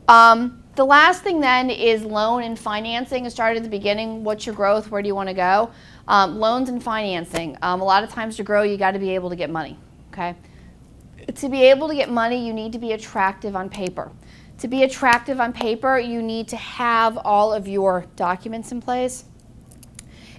The last thing then is loan and financing. I started at the beginning. What's your growth? Where do you want to go? Loans and financing. A lot of times to grow, you got to be able to get money. Okay. To be able to get money, you need to be attractive on paper. To be attractive on paper, you need to have all of your documents in place,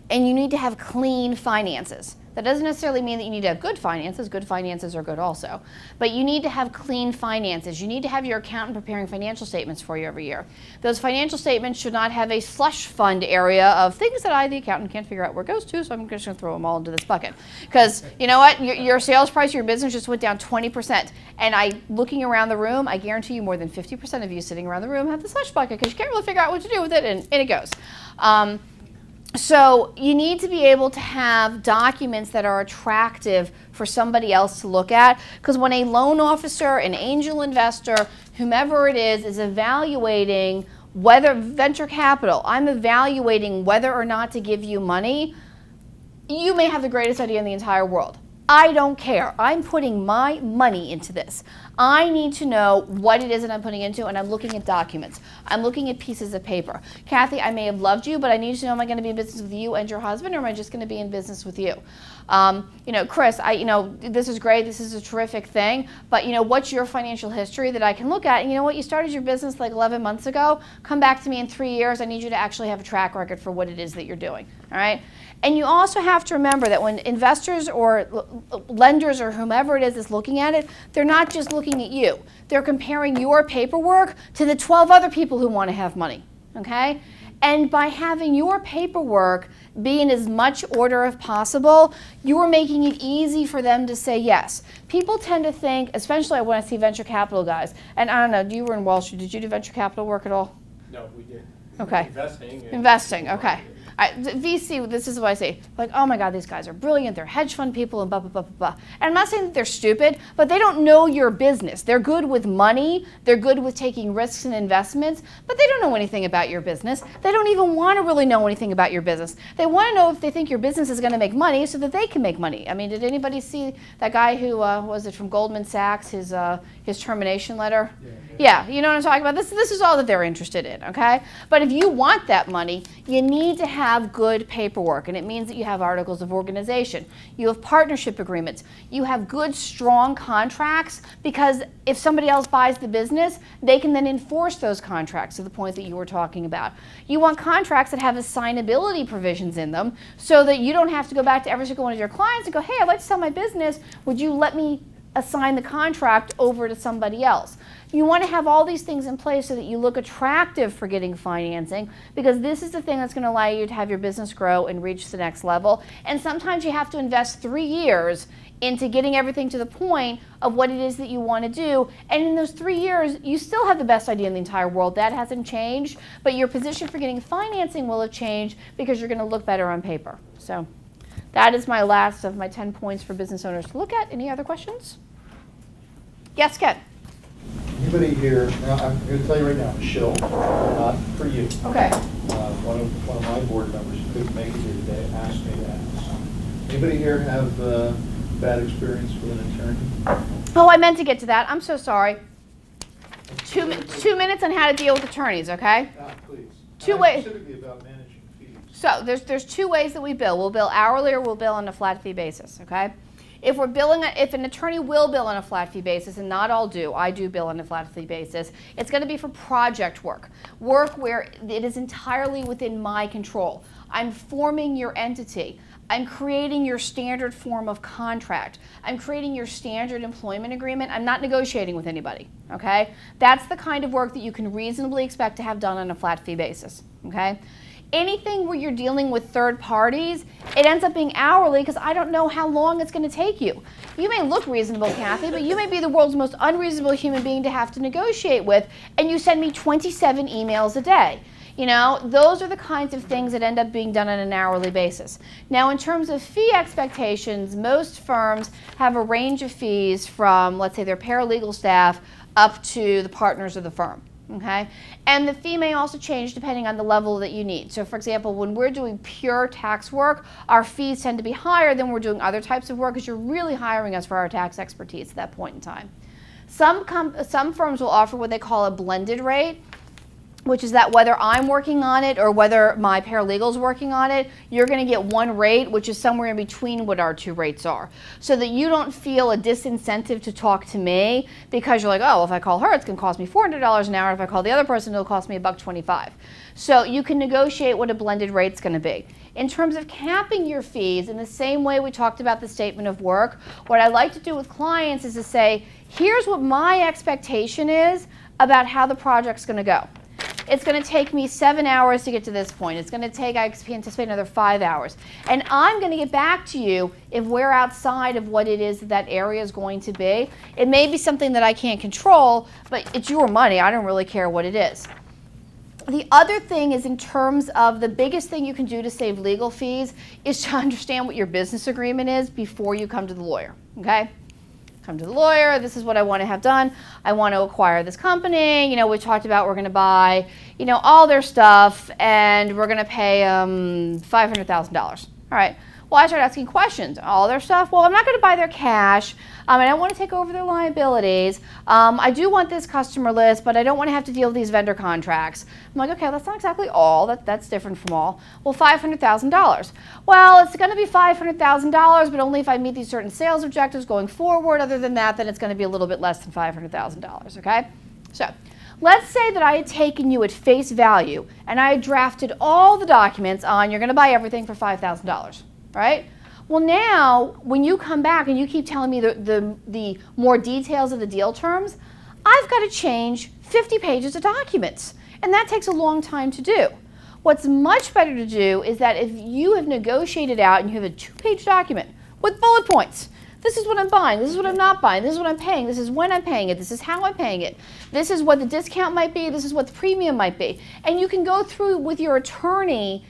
and you need to have clean finances. That doesn't necessarily mean that you need to have good finances. Good finances are good also. But you need to have clean finances. You need to have your accountant preparing financial statements for you every year. Those financial statements should not have a slush fund area of things that I, the accountant, can't figure out where it goes to, so I'm just going to throw them all into this bucket. Because you know what? Your sales price of your business just went down 20%. And looking around the room, I guarantee you more than 50% of you sitting around the room have the slush bucket because you can't really figure out what to do with it, and it goes. So you need to be able to have documents that are attractive for somebody else to look at, because when a loan officer, an angel investor, whomever it is evaluating whether venture capital, I'm evaluating whether or not to give you money, you may have the greatest idea in the entire world. I don't care. I'm putting my money into this. I need to know what it is that I'm putting into, and I'm looking at documents. I'm looking at pieces of paper. Kathy, I may have loved you, but I need to know, am I going to be in business with you and your husband, or am I just going to be in business with you? Chris, this is great. This is a terrific thing, but what's your financial history that I can look at? And you know what? You started your business like 11 months ago. Come back to me in 3 years. I need you to actually have a track record for what it is that you're doing. All right? And you also have to remember that when investors or lenders or whomever it is looking at it, they're not just looking at you. They're comparing your paperwork to the 12 other people who want to have money, okay? And by having your paperwork be in as much order as possible, you are making it easy for them to say yes. People tend to think, especially when I see venture capital guys, and I don't know, you were in Wall Street, did you do venture capital work at all? No, we did. Okay. Investing, okay. VC, this is what I say, like, oh my God, these guys are brilliant, they're hedge fund people and blah, blah, blah, blah, blah. And I'm not saying that they're stupid, but they don't know your business. They're good with money, they're good with taking risks and investments, but they don't know anything about your business. They don't even want to really know anything about your business. They want to know if they think your business is going to make money so that they can make money. I mean, did anybody see that guy who, was it from Goldman Sachs, his termination letter? Yeah, you know what I'm talking about? This is all that they're interested in, okay? But if you want that money, you need to have good paperwork, and it means that you have articles of organization, you have partnership agreements, you have good, strong contracts, because if somebody else buys the business, they can then enforce those contracts to the point that you were talking about. You want contracts that have assignability provisions in them so that you don't have to go back to every single one of your clients and go, hey, I'd like to sell my business, would you let me assign the contract over to somebody else? You want to have all these things in place so that you look attractive for getting financing, because this is the thing that's going to allow you to have your business grow and reach the next level. And sometimes you have to invest 3 years into getting everything to the point of what it is that you want to do. And in those 3 years, you still have the best idea in the entire world. That hasn't changed, but your position for getting financing will have changed because you're going to look better on paper. So that is my last of my 10 points for business owners to look at. Any other questions? Yes, Ken. Anybody here, now I'm going to tell you right now, Michelle, not for you. Okay. One of my board members who couldn't make it here today asked me to ask. Anybody here have bad experience with an attorney? Oh, I meant to get to that. I'm so sorry. 2 minutes on how to deal with attorneys, okay? Please. Two ways. Specifically about managing fees. So there's 2 ways that we bill. We'll bill hourly or we'll bill on a flat fee basis, okay? If an attorney will bill on a flat fee basis, and not all do, I do bill on a flat fee basis, it's going to be for project work where it is entirely within my control. I'm forming your entity. I'm creating your standard form of contract. I'm creating your standard employment agreement. I'm not negotiating with anybody, okay? That's the kind of work that you can reasonably expect to have done on a flat fee basis, okay? Anything where you're dealing with third parties, it ends up being hourly because I don't know how long it's going to take you. You may look reasonable, Kathy, but you may be the world's most unreasonable human being to have to negotiate with, and you send me 27 emails a day. You know, those are the kinds of things that end up being done on an hourly basis. Now, in terms of fee expectations, most firms have a range of fees from, let's say, their paralegal staff up to the partners of the firm. Okay, and the fee may also change depending on the level that you need. So for example, when we're doing pure tax work, our fees tend to be higher than we're doing other types of work because you're really hiring us for our tax expertise at that point in time. Some firms will offer what they call a blended rate, which is that whether I'm working on it or whether my paralegal's working on it, you're going to get one rate, which is somewhere in between what our two rates are. So that you don't feel a disincentive to talk to me because you're like, oh, if I call her, it's going to cost me $400 an hour. If I call the other person, it'll cost me $125. So you can negotiate what a blended rate's going to be. In terms of capping your fees, in the same way we talked about the statement of work, what I like to do with clients is to say, here's what my expectation is about how the project's going to go. It's going to take me 7 hours to get to this point. It's going to take, I anticipate, another 5 hours. And I'm going to get back to you if we're outside of what it is that area is going to be. It may be something that I can't control, but it's your money. I don't really care what it is. The other thing is, in terms of the biggest thing you can do to save legal fees is to understand what your business agreement is before you come to the lawyer, okay? Come to the lawyer, this is what I want to have done. I want to acquire this company. You know, we talked about we're going to buy, you know, all their stuff and we're going to pay $500,000. All right. Well, I started asking questions. All their stuff? Well, I'm not going to buy their cash. I don't want to take over their liabilities. I do want this customer list, but I don't want to have to deal with these vendor contracts. I'm like, okay, that's not exactly all. That's different from all. Well, $500,000. Well, it's going to be $500,000, but only if I meet these certain sales objectives going forward. Other than that, then it's going to be a little bit less than $500,000, okay? So let's say that I had taken you at face value and I had drafted all the documents on you're going to buy everything for $5,000. Right? Well, now, when you come back and you keep telling me the more details of the deal terms, I've got to change 50 pages of documents. And that takes a long time to do. What's much better to do is that if you have negotiated out and you have a 2-page document with bullet points, this is what I'm buying, this is what I'm not buying, this is what I'm paying, this is when I'm paying it, this is how I'm paying it, this is what the discount might be, this is what the premium might be. And you can go through with your attorney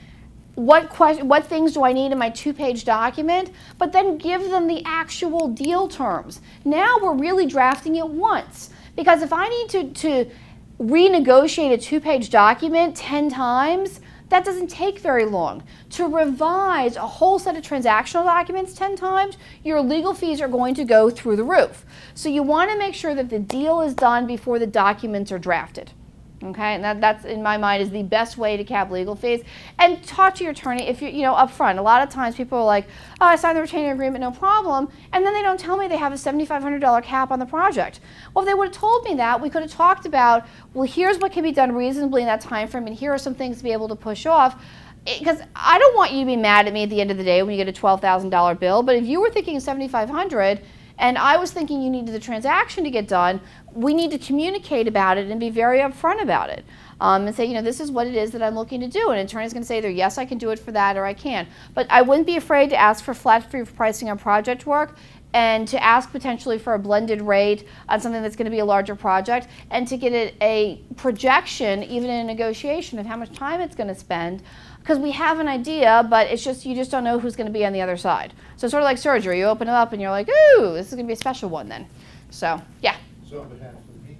what things do I need in my 2-page document, but then give them the actual deal terms. Now we're really drafting it once. Because if I need to renegotiate a 2-page document 10 times, that doesn't take very long. To revise a whole set of transactional documents 10 times, your legal fees are going to go through the roof. So you want to make sure that the deal is done before the documents are drafted. Okay, and that's, in my mind, is the best way to cap legal fees. And talk to your attorney if you know, up front. A lot of times people are like, oh, I signed the retainer agreement, no problem. And then they don't tell me they have a $7,500 cap on the project. Well, if they would have told me that, we could have talked about, well, here's what can be done reasonably in that time frame, and here are some things to be able to push off. Because I don't want you to be mad at me at the end of the day when you get a $12,000 bill. But if you were thinking $7,500, and I was thinking you needed the transaction to get done, we need to communicate about it and be very upfront about it. And say, you know, this is what it is that I'm looking to do. And an attorney's going to say either, yes, I can do it for that, or I can. But I wouldn't be afraid to ask for flat fee pricing on project work, and to ask potentially for a blended rate on something that's going to be a larger project, and to get a projection, even in a negotiation, of how much time it's going to spend. Because we have an idea, but it's just, you just don't know who's going to be on the other side. So it's sort of like surgery. You open it up and you're like, ooh, this is going to be a special one then. So, yeah. So on behalf of me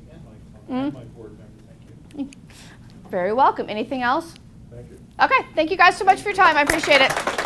and my board member, thank you. Very welcome. Anything else? Thank you. Okay. Thank you guys so much for your time. I appreciate it.